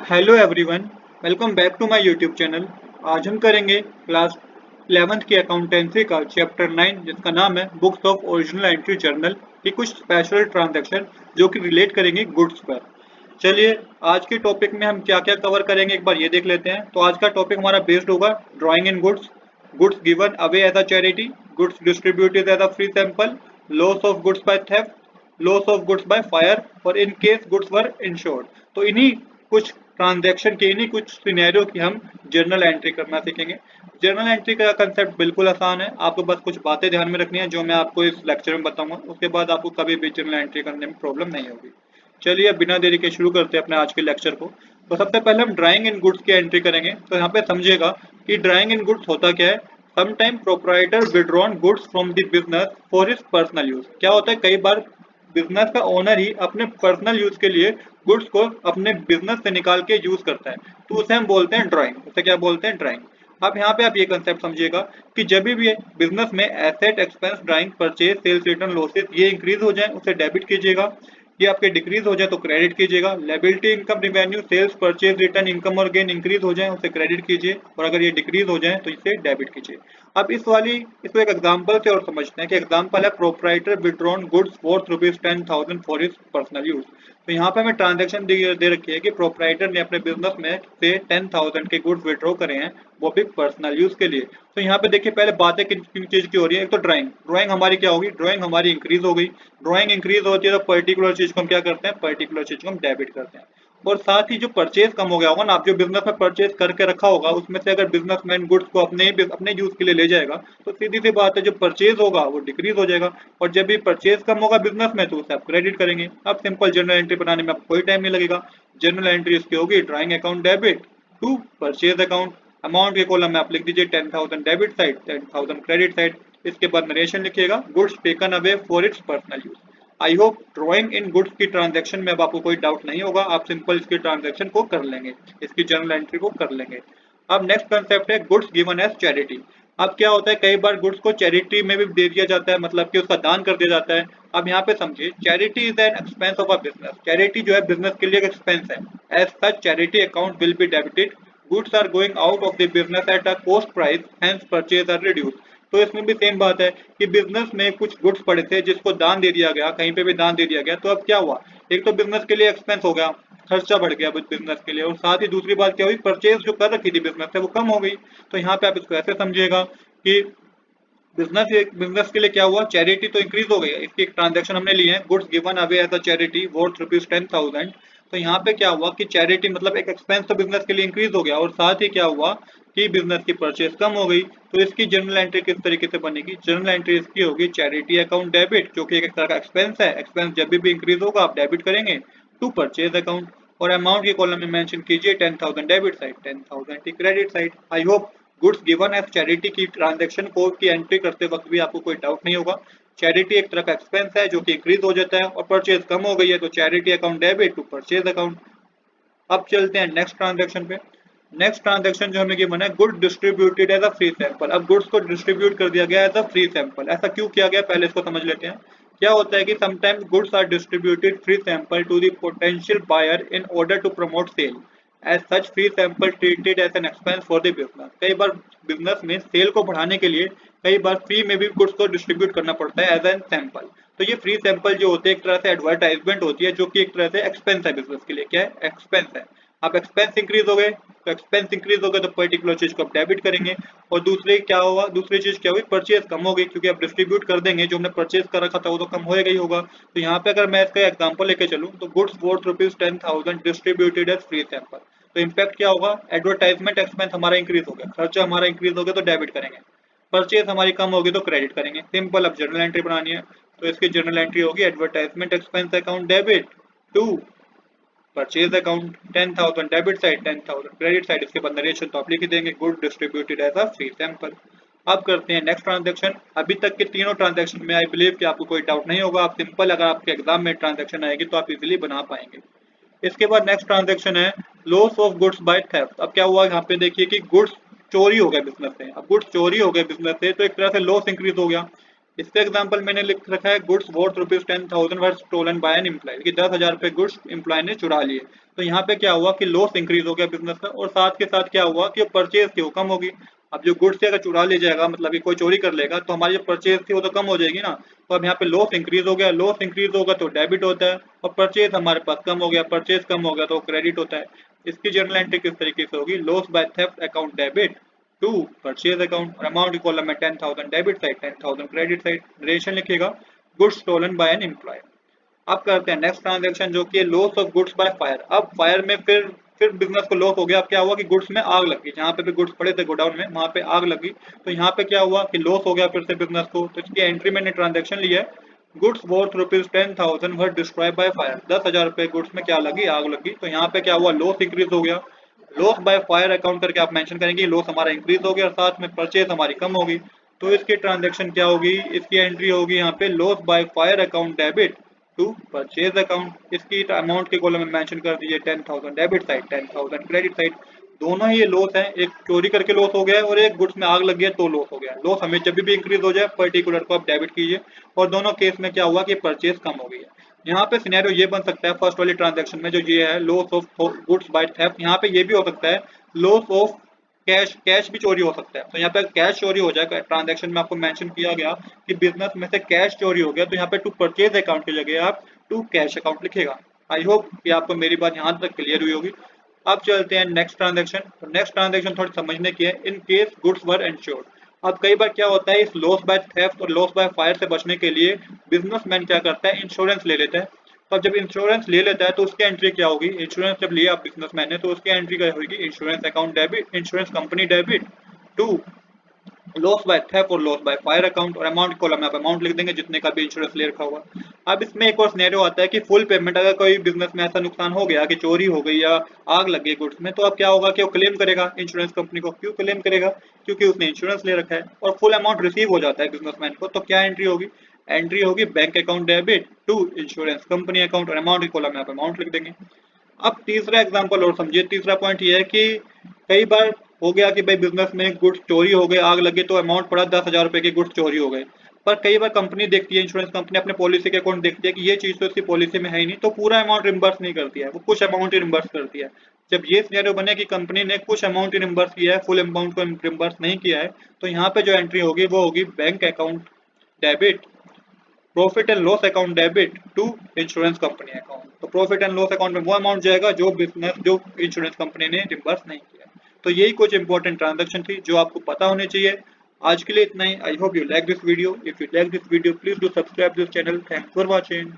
Hello everyone, welcome back to my YouTube channel. आज हम करेंगे क्लास 11th की अकाउंटेंसी का चैप्टर 9 जिसका नाम है books of original entry journal की कुछ स्पेशल ट्रांजैक्शन जो कि रिलेट करेंगे गुड्स पर। चलिए आज के टॉपिक में हम क्या क्या कवर करेंगे एक बार ये देख लेते हैं। तो आज का टॉपिक हमारा बेस्ड होगा drawing in goods, goods given away as a charity, goods distributed as a free sample, loss of goods by theft, loss of goods by fire और in case goods were insured. तो इन्हीं कुछ transaction के इन्हीं कुछ scenario की हम journal entry करना सीखेंगे। जर्नल एंट्री का कंसेप्ट बिल्कुल आसान है, आपको बस कुछ बातें ध्यान में रखनी है जो मैं आपको इस लेक्चर में बताऊंगा। उसके बाद आपको कभी भी जर्नल एंट्री करने में प्रॉब्लम नहीं होगी। चलिए अब बिना देरी के शुरू करते हैं अपने आज के लेक्चर को। तो सबसे पहले हम ड्राइंग इन गुड्स की एंट्री करेंगे। तो यहाँ पे समझिएगा कि ड्राइंग इन गुड्स होता क्या है। Sometime proprietor withdrawn goods from the business for his personal use. क्या होता है, कई बार बिजनेस का ओनर ही अपने पर्सनल यूज के लिए गुड्स को अपने बिजनेस से निकाल के यूज करता है, तो उसे हम बोलते हैं ड्राइंग। उसे क्या बोलते हैं? ड्राइंग। अब यहाँ पे आप ये कंसेप्ट समझिएगा कि जब भी बिजनेस में asset, expense, drawing, purchase, sales return, losses ये इंक्रीज हो जाए उसे डेबिट कीजिएगा, ये आपके डिक्रीज हो जाए तो क्रेडिट कीजिएगा। Liability, income, revenue, sales, purchase, return, income और गेन इंक्रीज हो जाए उसे क्रेडिट कीजिए, और अगर ये डिक्रीज हो जाए तो इसे डेबिट कीजिए। अब इसको एक एग्जांपल से और समझते हैं कि एग्जांपल है proprietor withdrawn goods worth ₹10,000 for his personal use. तो यहाँ पे हमें ट्रांजैक्शन दे रखी है कि प्रोप्राइटर ने अपने बिजनेस में से 10,000 के गुड्स विड्रॉ करे हैं, वो भी पर्सनल यूज के लिए। तो यहाँ पे देखिए पहले बातें किन किन चीज की हो रही है। एक तो ड्राइंग, ड्राइंग हमारी क्या होगी? ड्राइंग हमारी इंक्रीज हो गई। ड्राइंग इंक्रीज होती है तो पर्टिकुलर चीज को हम क्या करते हैं? पर्टिकुलर चीज को हम डेबिट करते हैं। और साथ ही जो परचेज कम हो गया होगा ना, आप जो बिजनेस में परचेज करके रखा होगा उसमें से अगर बिजनेसमैन गुड्स को अपने यूज के लिए ले जाएगा तो सीधी सी बात है जो परचेज होगा वो डिक्रीज हो जाएगा, और जब भी परचेज कम होगा बिजनेस में तो उसे आप क्रेडिट करेंगे। अब सिंपल जर्नल एंट्री बनाने में आपको कोई टाइम नहीं लगेगा। जर्नल एंट्री इसकी होगी drawing account debit to purchase account. Amount के कॉलम में आप लिख दीजिए 10,000 डेबिट साइड, 10,000 क्रेडिट साइड। इसके बाद नरेशन लिखिएगा goods taken away for its personal use. I hope drawing in goods की ट्रांजैक्शन में अब आपको कोई डाउट नहीं होगा, आप सिंपल इसकी ट्रांजैक्शन को कर लेंगे, इसकी जर्नल एंट्री को कर लेंगे। अब नेक्स्ट कंसेप्ट है गुड्स गिवन एज चैरिटी। अब क्या होता है, कई बार गुड्स को चैरिटी में भी दे दिया जाता है, मतलब कि उसका दान कर दिया जाता है। अब यहाँ पे समझिए, charity is an expense of a business. Charity जो है बिजनेस के लिए एक एक्सपेंस है। As such charity account will be debited, goods are going out of the business at a cost price, hence purchase are reduce. तो इसमें भी same बात है कि बिजनेस में कुछ गुड्स पड़े थे जिसको दान दे दिया गया, कहीं पे भी दान दे दिया गया, तो अब क्या हुआ, एक तो बिजनेस के लिए एक्सपेंस हो गया, खर्चा बढ़ गया बिजनेस के लिए, और साथ ही दूसरी बात क्या हुई, परचेज जो कर रखी थी बिजनेस से वो कम हो गई। तो यहाँ पे आप इसको ऐसे समझिएगा कि बिजनेस के लिए क्या हुआ, चैरिटी तो इंक्रीज हो गई है, इसकी एक ट्रांजेक्शन हमने ली है goods given away as a charity worth ₹10,000। तो यहाँ पे क्या हुआ कि चैरिटी मतलब एक एक्सपेंस तो बिजनेस के लिए इंक्रीज हो गया, और साथ ही क्या हुआ कि बिजनेस की परचेज कम हो गई। तो इसकी जर्नल एंट्री किस तरीके से बनेगी? जर्नल एंट्री इसकी होगी चैरिटी अकाउंट डेबिट, जो कि एक तरह का एक्सपेंस है, एक्सपेंस जब भी इंक्रीज होगा आप डेबिट करेंगे, टू परचेज अकाउंट। और अमाउंट के कॉलम में मेंशन कीजिए 10,000 डेबिट साइड, 10,000 की credit side. I hope goods given as charity की ट्रांजैक्शन कोड की एंट्री करते वक्त भी आपको कोई डाउट नहीं होगा। चैरिटी एक तरह का एक्सपेंस है जो कि इंक्रीज हो जाता है, और परचेज कम हो गई है तो charity account debit to purchase account. अब चलते हैं नेक्स्ट ट्रांजैक्शन पे। नेक्स्ट ट्रांजैक्शन जो हमें गिवन है good distributed as a free sample. अब गुड्स को डिस्ट्रीब्यूट कर दिया गया एज अ फ्री सैंपल। ऐसा क्यों किया गया पहले इसको समझ लेते हैं। क्या होता है कि sometimes goods are distributed free sample to the potential buyer in order to promote sale, as such free sample treated as an expense for the business. कई बार बिजनेस में सेल को बढ़ाने के लिए कई बार फ्री में भी गुड्स को डिस्ट्रीब्यूट करना पड़ता है एज एन सैंपल। तो ये फ्री सैंपल जो होते हैं एक तरह से एडवर्टाइजमेंट होती है, जो कि एक तरह से एक्सपेंस है बिजनेस के लिए। क्या है? एक्सपेंस है। अब एक्सपेंस इंक्रीज हो गए, तो एक्सपेंस इंक्रीज हो गए तो पर्टिकुलर चीज को आप डेबिट करेंगे, और दूसरी क्या होगा, दूसरी चीज क्या हुई, परचेज कम हो गई, क्योंकि आप डिस्ट्रीब्यूट कर देंगे, जो हमने परचेज कर रखा था वो तो कम होएगा ही होगा। तो यहाँ पे अगर मैं इसका एग्जांपल लेके चलूँ तो goods worth ₹10,000 distributed as free sample. तो इम्पैक्ट क्या होगा, एडवर्टाइजमेंट एक्सपेंस हमारा इंक्रीज हो गया, खर्चा हमारा इंक्रीज हो गया तो डेबिट करेंगे, परचेज हमारी कम होगी तो क्रेडिट करेंगे। सिंपल। अब जर्नल एंट्री बनानी है, तो इसकी जर्नल एंट्री होगी advertisement expense account debit to purchase account, 10,000 debit side, 10,000 credit side. इसके बाद नरेशन तो आप लिख ही देंगे good distributed as a free sample. अब करते हैं नेक्स्ट ट्रांजैक्शन। अभी तक के तीनों ट्रांजैक्शन में आई बिलीव कि आपको कोई डाउट नहीं होगा, आप सिंपल, अगर आपके एग्जाम में ट्रांजैक्शन आएगी तो आप इजीली बना पाएंगे। इसके बाद नेक्स्ट ट्रांजैक्शन है loss of goods by theft. अब क्या हुआ यहाँ पे देखिए कि गुड्स चोरी हो गए बिजनेस से। अब गुड्स चोरी हो गए बिजनेस से तो एक तरह से लॉस इंक्रीज हो गया। इसका एग्जांपल मैंने लिख रखा है goods worth ₹10,000 were stolen by an employ कि 10,000 रुपए गुड्स एम्प्लॉय ने चुरा लिए। तो यहाँ पे क्या हुआ कि लॉस इंक्रीज हो गया बिजनेस का, और साथ के साथ क्या हुआ कि परचेज थी वो कम होगी। अब जो गुड्स अगर चुरा ले जाएगा, मतलब कि कोई चोरी कर लेगा, तो हमारी जो परचेज थी वो तो कम हो जाएगी ना। तो अब यहाँ पे लॉस इंक्रीज हो गया, लॉस इंक्रीज होगा तो डेबिट होता है, और परचेज हमारे पास कम हो गया, परचेज कम हो गया तो क्रेडिट होता है। इसकी जर्नल एंट्री किस तरीके से होगी, loss by theft account debit to purchase account, और अमाउंट की कॉलम में 10,000 debit side 10,000 credit side, duration लिखेगा goods stolen by an employee. अब करते हैं नेक्स्ट ट्रांजैक्शन जो कि loss of goods by fire. अब फायर में फिर बिजनेस को लॉस हो गया। अब क्या हुआ कि गुड्स में आग लगी, जहाँ पे भी गुड्स पड़े थे गोडाउन में वहां पे आग लगी। तो यहाँ पे क्या हुआ कि लॉस हो गया फिर से बिजनेस को। तो इसकी एंट्री मैंने ट्रांजैक्शन लिया है goods worth ₹10,000 were destroy by fire. 10,000 रुपए गुड्स में क्या लगी, आग लगी। तो यहाँ पे क्या हुआ, लॉस इंक्रीज हो गया। लॉस बाय फायर अकाउंट करके आप मेंशन करेंगे लॉस हमारा इंक्रीज हो गया और साथ में परचेज हमारी कम होगी। तो इसकी ट्रांजैक्शन क्या होगी, इसकी एंट्री होगी यहाँ पे loss by fire account debit to purchase account. इसकी अमाउंट के कॉलम में मेंशन कर दीजिए 10,000 डेबिट साइड 10,000 क्रेडिट साइड। दोनों ही ये लॉस है, एक चोरी करके लॉस हो गया है और एक गुड्स में आग लग गया तो लॉस हो गया। लॉस हमें जब भी इंक्रीज हो जाए पर्टिकुलर को आप डेबिट कीजिए, और दोनों केस में क्या हुआ कि परचेज कम हो गई है। यहाँ पे सिनेरियो ये बन सकता है फर्स्ट वाली ट्रांजैक्शन में जो ये है loss of goods by theft, यहाँ पे ये भी हो सकता है लॉस ऑफ कैश, कैश भी चोरी हो सकता है। तो यहाँ पे कैश चोरी हो जाएगा, ट्रांजैक्शन में आपको मेंशन किया गया कि बिजनेस में से कैश चोरी हो गया, तो यहाँ पे टू परचेज अकाउंट की जगह आप टू कैश अकाउंट लिखेगा। आई होप कि आपको मेरी बात यहाँ तक क्लियर हुई होगी। अब चलते हैं नेक्स्ट ट्रांजैक्शन। तो नेक्स्ट ट्रांजैक्शन थोड़ी समझने की है, इन केस गुड्स वर इंश्योर्ड। अब कई बार क्या होता है, इस लॉस बाय थेफ्ट और लॉस बाय फायर से बचने के लिए बिजनेसमैन क्या करता है, इंश्योरेंस ले लेता है। तो अब जब इंश्योरेंस ले लेता है तो उसकी एंट्री क्या होगी, इंश्योरेंस जब लिया आप बिजनेसमैन ने तो उसकी एंट्री क्या होगी, insurance account debit, insurance company debit to loss by theft और लॉस बाय फायर अकाउंट, और अमाउंट कॉलम में आप अमाउंट लिख देंगे जितने का भी इंश्योरेंस ले रखा हुआ। अब इसमें एक और सिनेरियो आता है कि फुल पेमेंट, अगर कोई बिजनेस में ऐसा नुकसान हो गया कि चोरी हो गई या आग लग गई गुड्स में, तो अब क्या होगा कि वो क्लेम करेगा इंश्योरेंस कंपनी को। क्यों क्लेम करेगा, क्योंकि उसने इंश्योरेंस ले रखा है और फुल अमाउंट रिसीव हो जाता है बिजनेसमैन को। तो क्या एंट्री होगी, एंट्री होगी bank account debit to insurance company account, और अमाउंट की कॉलम में आप अमाउंट लिख देंगे। अब तीसरा एग्जांपल और समझिए, तीसरा पॉइंट ये है कि कई बार हो गया कि भाई बिजनेस में गुड्स चोरी हो गए, आग लगे, तो अमाउंट पड़ा 10,000 रुपए के गुड्स चोरी हो गए। पर कई बार कंपनी देखती है, इंश्योरेंस कंपनी अपने पॉलिसी के अकॉर्डिंग देखती है कि ये चीज तो इसकी पॉलिसी में है ही नहीं, तो पूरा अमाउंट रिम्बर्स नहीं करती है, वो कुछ अमाउंट ही रिम्बर्स करती है। जब ये सिनेरियो बने कि कंपनी ने कुछ अमाउंट ही रिम्बर्स किया है, फुल अमाउंट को रिम्बर्स नहीं किया है, तो यहाँ पे जो एंट्री होगी वो होगी bank account debit profit and loss account debit to insurance company account. तो प्रॉफिट एंड लॉस अकाउंट में वो अमाउंट जाएगा जो बिजनेस जो इंश्योरेंस कंपनी ने रिम्बर्स नहीं किया। तो यही कुछ इंपॉर्टेंट ट्रांजैक्शन थी जो आपको पता होनी चाहिए। आज के लिए इतना ही। I hope you like this video. If you like this video please do subscribe this channel. Thanks for watching.